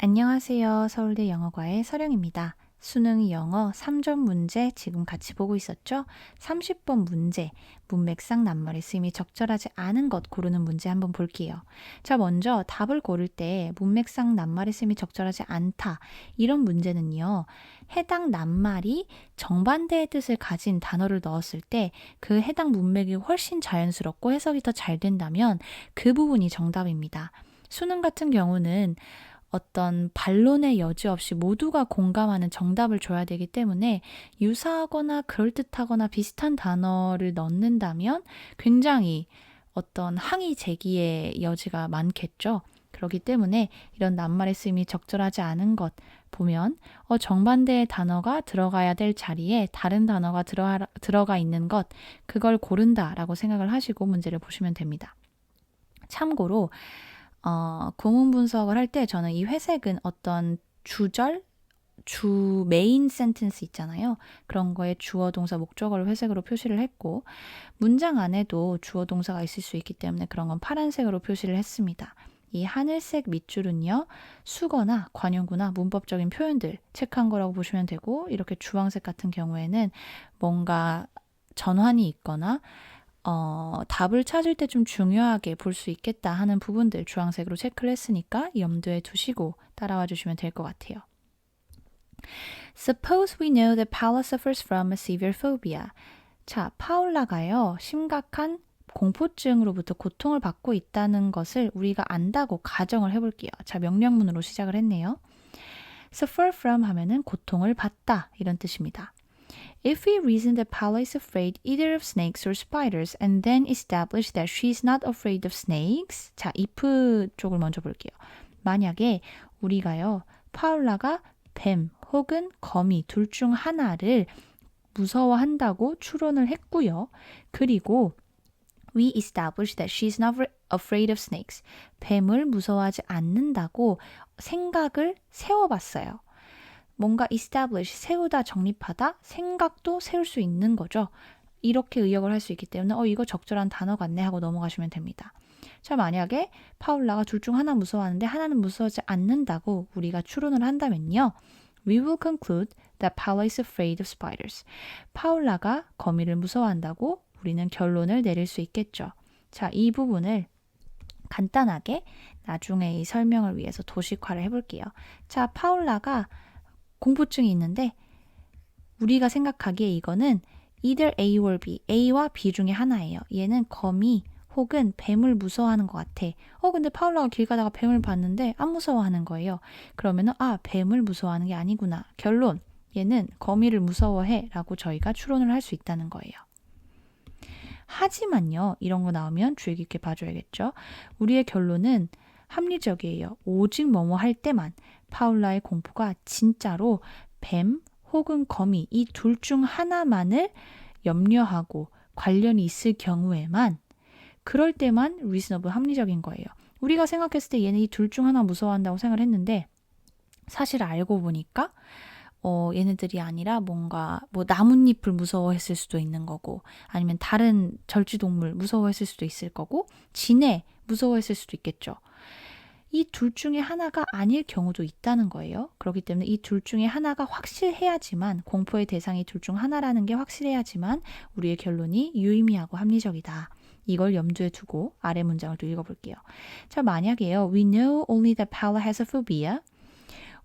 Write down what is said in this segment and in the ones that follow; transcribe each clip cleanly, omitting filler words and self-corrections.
안녕하세요. 서울대 영어과의 서령입니다. 수능 영어 3점 문제 지금 같이 보고 있었죠? 30번 문제, 문맥상 낱말의 쓰임이 적절하지 않은 것 고르는 문제 한번 볼게요. 자, 먼저 답을 고를 때 문맥상 낱말의 쓰임이 적절하지 않다. 이런 문제는요. 해당 낱말이 정반대의 뜻을 가진 단어를 넣었을 때 그 해당 문맥이 훨씬 자연스럽고 해석이 더 잘 된다면 그 부분이 정답입니다. 수능 같은 경우는 어떤 반론의 여지 없이 모두가 공감하는 정답을 줘야 되기 때문에 유사하거나 그럴듯하거나 비슷한 단어를 넣는다면 굉장히 어떤 항의 제기의 여지가 많겠죠. 그렇기 때문에 이런 낱말의 쓰임이 적절하지 않은 것 보면 정반대의 단어가 들어가야 될 자리에 다른 단어가 들어가 있는 것 그걸 고른다라고 생각을 하시고 문제를 보시면 됩니다. 참고로 구문 분석을 할 때 저는 이 회색은 어떤 메인 센텐스 있잖아요. 그런 거에 주어, 동사, 목적어를 회색으로 표시를 했고 문장 안에도 주어, 동사가 있을 수 있기 때문에 그런 건 파란색으로 표시를 했습니다. 이 하늘색 밑줄은요. 수거나 관용구나 문법적인 표현들 체크한 거라고 보시면 되고 이렇게 주황색 같은 경우에는 뭔가 전환이 있거나 답을 찾을 때 좀 중요하게 볼 수 있겠다 하는 부분들 주황색으로 체크를 했으니까 염두에 두시고 따라와 주시면 될 것 같아요. Suppose we know that Paula suffers from a severe phobia. 자, 파울라가요. 심각한 공포증으로부터 고통을 받고 있다는 것을 우리가 안다고 가정을 해볼게요. 자, 명령문으로 시작을 했네요. Suffer from 하면은 고통을 받다 이런 뜻입니다. If we reason that Paula is afraid either of snakes or spiders and then establish that she's not afraid of snakes. 자, if 쪽을 먼저 볼게요. 만약에 우리가요. 파울라가 뱀 혹은 거미 둘 중 하나를 무서워한다고 추론을 했고요. 그리고 we establish that she's not afraid of snakes. 뱀을 무서워하지 않는다고 생각을 세워봤어요. 뭔가 establish, 세우다, 정립하다, 생각도 세울 수 있는 거죠. 이렇게 의역을 할 수 있기 때문에 이거 적절한 단어 같네 하고 넘어가시면 됩니다. 자, 만약에 파울라가 둘 중 하나 무서워하는데 하나는 무서워하지 않는다고 우리가 추론을 한다면요. We will conclude that Paula is afraid of spiders. 파울라가 거미를 무서워한다고 우리는 결론을 내릴 수 있겠죠. 자, 이 부분을 간단하게 나중에 이 설명을 위해서 도식화를 해볼게요. 자, 파울라가 공포증이 있는데 우리가 생각하기에 이거는 either A or B, A와 B 중에 하나예요. 얘는 거미 혹은 뱀을 무서워하는 것 같아. 근데 파울라가 길 가다가 뱀을 봤는데 안 무서워하는 거예요. 그러면은 뱀을 무서워하는 게 아니구나. 결론, 얘는 거미를 무서워해 라고 저희가 추론을 할 수 있다는 거예요. 하지만요, 이런 거 나오면 주의 깊게 봐줘야겠죠. 우리의 결론은 합리적이에요. 오직 뭐뭐 할 때만 파울라의 공포가 진짜로 뱀 혹은 거미 이 둘 중 하나만을 염려하고 관련이 있을 경우에만 그럴 때만 reasonable 합리적인 거예요. 우리가 생각했을 때 얘는 이 둘 중 하나 무서워한다고 생각을 했는데 사실 알고 보니까 얘네들이 아니라 뭔가 나뭇잎을 무서워했을 수도 있는 거고 아니면 다른 절지동물 무서워했을 수도 있을 거고 진해 무서워했을 수도 있겠죠. 이 둘 중에 하나가 아닐 경우도 있다는 거예요. 그렇기 때문에 이 둘 중에 하나가 확실해야지만 공포의 대상이 둘 중 하나라는 게 확실해야지만 우리의 결론이 유의미하고 합리적이다. 이걸 염두에 두고 아래 문장을 또 읽어볼게요. 자, 만약에요. We know only that Paula has a phobia.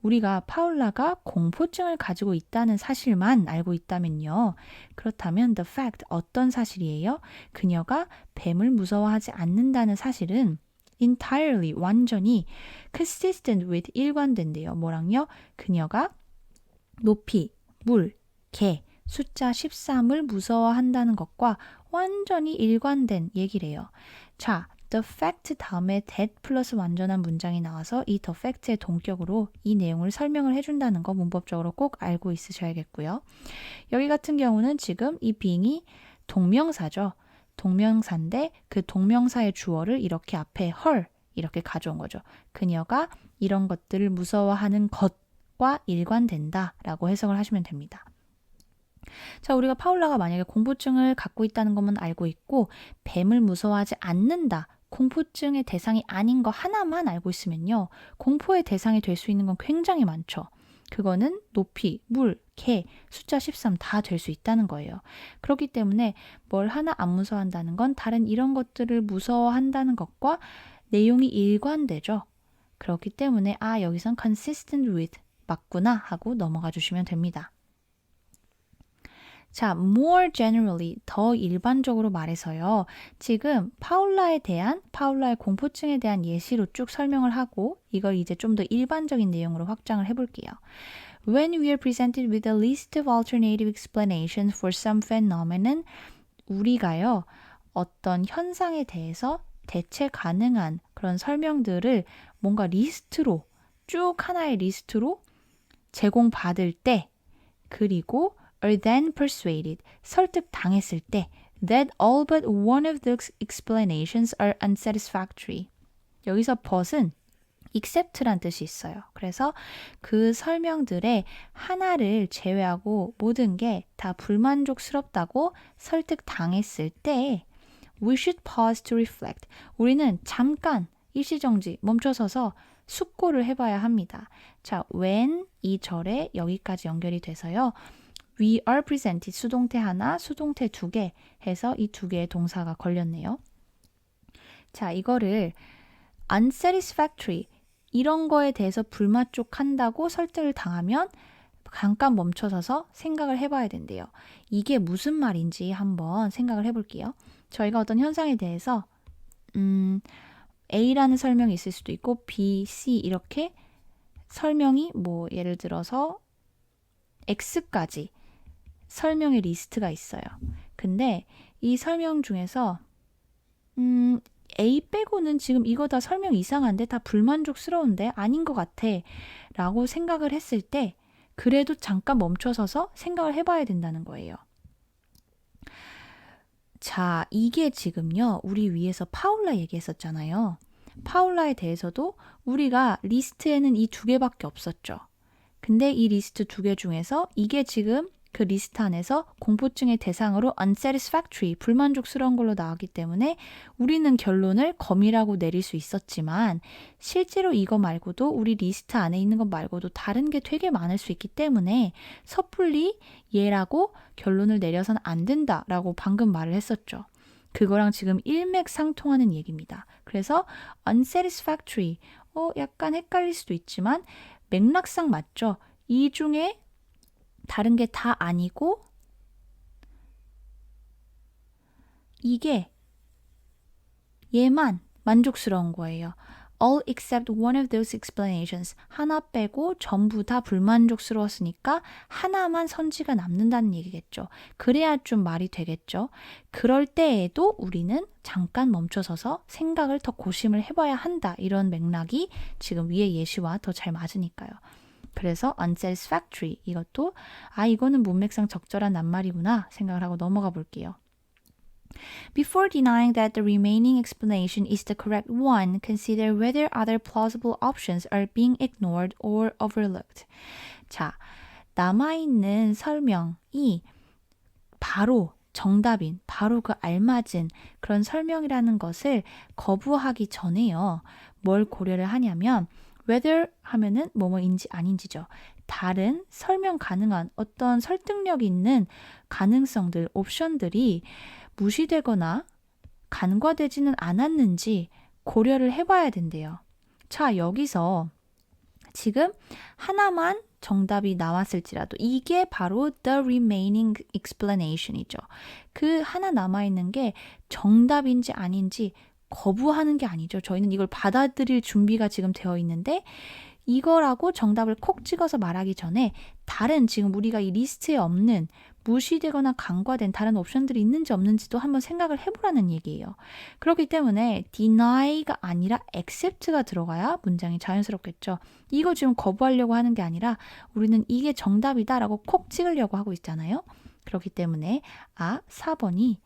우리가 파울라가 공포증을 가지고 있다는 사실만 알고 있다면요. 그렇다면 the fact, 어떤 사실이에요? 그녀가 뱀을 무서워하지 않는다는 사실은 entirely, 완전히 consistent with, 일관된대요. 뭐랑요? 그녀가 높이, 물, 개, 숫자 13을 무서워한다는 것과 완전히 일관된 얘기래요. 자, the fact 다음에 that 플러스 완전한 문장이 나와서 이 the fact의 동격으로 이 내용을 설명을 해준다는 거 문법적으로 꼭 알고 있으셔야겠고요. 여기 같은 경우는 지금 이 being이 동명사죠. 동명사인데 그 동명사의 주어를 이렇게 앞에 her 이렇게 가져온 거죠. 그녀가 이런 것들을 무서워하는 것과 일관된다라고 해석을 하시면 됩니다. 자, 우리가 파울라가 만약에 공포증을 갖고 있다는 것만 알고 있고 뱀을 무서워하지 않는다. 공포증의 대상이 아닌 거 하나만 알고 있으면요. 공포의 대상이 될 수 있는 건 굉장히 많죠. 그거는 높이, 물, 개, 숫자 13 다 될 수 있다는 거예요. 그렇기 때문에 뭘 하나 안 무서워한다는 건 다른 이런 것들을 무서워한다는 것과 내용이 일관되죠. 그렇기 때문에 여기선 consistent with 맞구나 하고 넘어가 주시면 됩니다. 자, more generally, 더 일반적으로 말해서요. 지금 파울라의 공포증에 대한 예시로 쭉 설명을 하고 이걸 이제 좀 더 일반적인 내용으로 확장을 해볼게요. When we are presented with a list of alternative explanations for some phenomenon, 우리가요, 어떤 현상에 대해서 대체 가능한 그런 설명들을 뭔가 리스트로, 쭉 하나의 리스트로 제공받을 때, 그리고 are then persuaded, 설득당했을 때 that all but one of the explanations are unsatisfactory. 여기서 but은 except란 뜻이 있어요. 그래서 그 설명들의 하나를 제외하고 모든 게 다 불만족스럽다고 설득당했을 때 we should pause to reflect. 우리는 잠깐 일시정지 멈춰서서 숙고를 해봐야 합니다. 자, when 이 절에 여기까지 연결이 돼서요. We are presented 수동태 하나, 수동태 두 개 해서 이 두 개의 동사가 걸렸네요. 자, 이거를 unsatisfactory 이런 거에 대해서 불만족한다고 설득을 당하면 잠깐 멈춰서서 생각을 해봐야 된대요. 이게 무슨 말인지 한번 생각을 해볼게요. 저희가 어떤 현상에 대해서 A라는 설명이 있을 수도 있고 B, C 이렇게 설명이 뭐 예를 들어서 X까지 설명의 리스트가 있어요. 근데 이 설명 중에서 A 빼고는 지금 이거 다 설명 이상한데 다 불만족스러운데 아닌 것 같아 라고 생각을 했을 때 그래도 잠깐 멈춰서서 생각을 해봐야 된다는 거예요. 자, 이게 지금요. 우리 위에서 파울라 얘기했었잖아요. 파울라에 대해서도 우리가 리스트에는 이 두 개밖에 없었죠. 근데 이 리스트 두 개 중에서 이게 지금 그 리스트 안에서 공포증의 대상으로 unsatisfactory, 불만족스러운 걸로 나왔기 때문에 우리는 결론을 검이라고 내릴 수 있었지만 실제로 이거 말고도 우리 리스트 안에 있는 것 말고도 다른 게 되게 많을 수 있기 때문에 섣불리 얘라고 결론을 내려서는 안 된다라고 방금 말을 했었죠. 그거랑 지금 일맥상통하는 얘기입니다. 그래서 unsatisfactory, 약간 헷갈릴 수도 있지만 맥락상 맞죠? 이 중에 다른 게 다 아니고 이게 얘만 만족스러운 거예요. All except one of those explanations. 하나 빼고 전부 다 불만족스러웠으니까 하나만 선지가 남는다는 얘기겠죠. 그래야 좀 말이 되겠죠. 그럴 때에도 우리는 잠깐 멈춰서서 생각을 더 고심을 해봐야 한다. 이런 맥락이 지금 위의 예시와 더 잘 맞으니까요. 그래서 unsatisfactory 이것도 이거는 문맥상 적절한 낱말이구나 생각을 하고 넘어가 볼게요. Before denying that the remaining explanation is the correct one, consider whether other plausible options are being ignored or overlooked. 자, 남아있는 설명이 바로 정답인, 바로 그 알맞은 그런 설명이라는 것을 거부하기 전에요. 뭘 고려를 하냐면 whether 하면은 뭐뭐인지 아닌지죠. 다른 설명 가능한 어떤 설득력 있는 가능성들, 옵션들이 무시되거나 간과되지는 않았는지 고려를 해봐야 된대요. 자, 여기서 지금 하나만 정답이 나왔을지라도 이게 바로 the remaining explanation이죠. 그 하나 남아있는 게 정답인지 아닌지 거부하는 게 아니죠. 저희는 이걸 받아들일 준비가 지금 되어 있는데 이거라고 정답을 콕 찍어서 말하기 전에 다른 지금 우리가 이 리스트에 없는 무시되거나 간과된 다른 옵션들이 있는지 없는지도 한번 생각을 해보라는 얘기예요. 그렇기 때문에 deny가 아니라 accept가 들어가야 문장이 자연스럽겠죠. 이거 지금 거부하려고 하는 게 아니라 우리는 이게 정답이다라고 콕 찍으려고 하고 있잖아요. 그렇기 때문에 4번이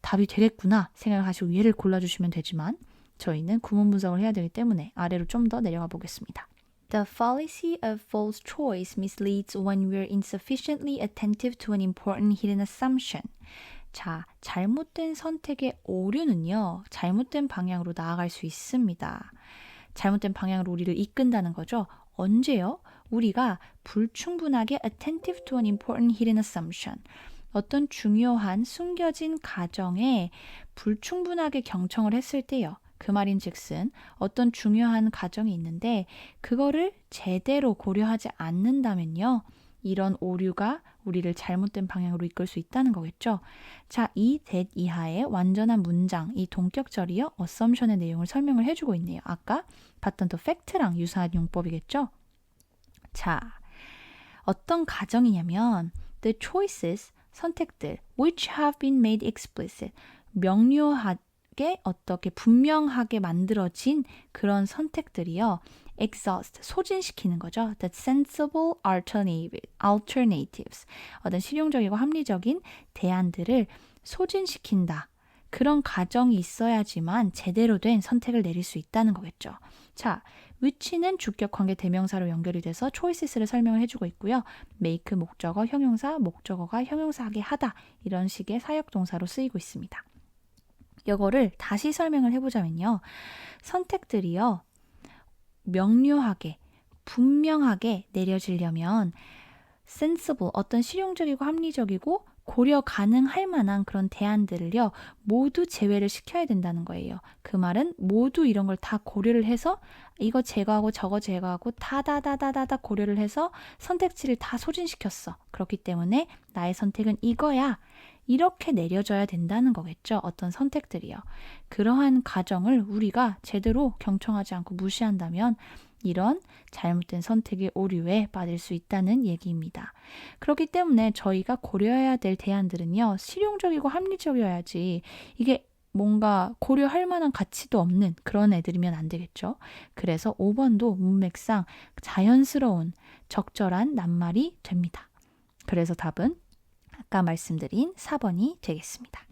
답이 되겠구나 생각을 하시고 얘를 골라주시면 되지만 저희는 구문 분석을 해야 되기 때문에 아래로 좀 더 내려가 보겠습니다. The fallacy of false choice misleads when we're insufficiently attentive to an important hidden assumption. 자, 잘못된 선택의 오류는요, 잘못된 방향으로 나아갈 수 있습니다. 잘못된 방향으로 우리를 이끈다는 거죠. 언제요? 우리가 불충분하게 attentive to an important hidden assumption. 어떤 중요한 숨겨진 가정에 불충분하게 경청을 했을 때요. 그 말인즉슨 어떤 중요한 가정이 있는데 그거를 제대로 고려하지 않는다면요. 이런 오류가 우리를 잘못된 방향으로 이끌 수 있다는 거겠죠. 자, 이 that 이하의 완전한 문장, 이 동격절이요. assumption의 내용을 설명을 해주고 있네요. 아까 봤던 또 fact랑 유사한 용법이겠죠. 자, 어떤 가정이냐면 the choices, 선택들 which have been made explicit, 명료하게 어떻게 분명하게 만들어진 그런 선택들이요. exhaust, 소진시키는 거죠. The sensible alternatives, 어떤 실용적이고 합리적인 대안들을 소진시킨다. 그런 가정이 있어야지만 제대로 된 선택을 내릴 수 있다는 거겠죠. 자, which는 주격관계 대명사로 연결이 돼서 choices를 설명을 해주고 있고요. make 목적어, 형용사, 목적어가 형용사하게 하다 이런 식의 사역동사로 쓰이고 있습니다. 이거를 다시 설명을 해보자면요. 선택들이요. 명료하게, 분명하게 내려지려면 sensible, 어떤 실용적이고 합리적이고 고려 가능할 만한 그런 대안들을요. 모두 제외를 시켜야 된다는 거예요. 그 말은 모두 이런 걸 다 고려를 해서 이거 제거하고 저거 제거하고 다다다다다다 고려를 해서 선택지를 다 소진시켰어. 그렇기 때문에 나의 선택은 이거야. 이렇게 내려져야 된다는 거겠죠. 어떤 선택들이요. 그러한 가정을 우리가 제대로 경청하지 않고 무시한다면 이런 잘못된 선택의 오류에 빠질 수 있다는 얘기입니다. 그렇기 때문에 저희가 고려해야 될 대안들은요. 실용적이고 합리적이어야지 이게 뭔가 고려할 만한 가치도 없는 그런 애들이면 안 되겠죠. 그래서 5번도 문맥상 자연스러운 적절한 낱말이 됩니다. 그래서 답은 아까 말씀드린 4번이 되겠습니다.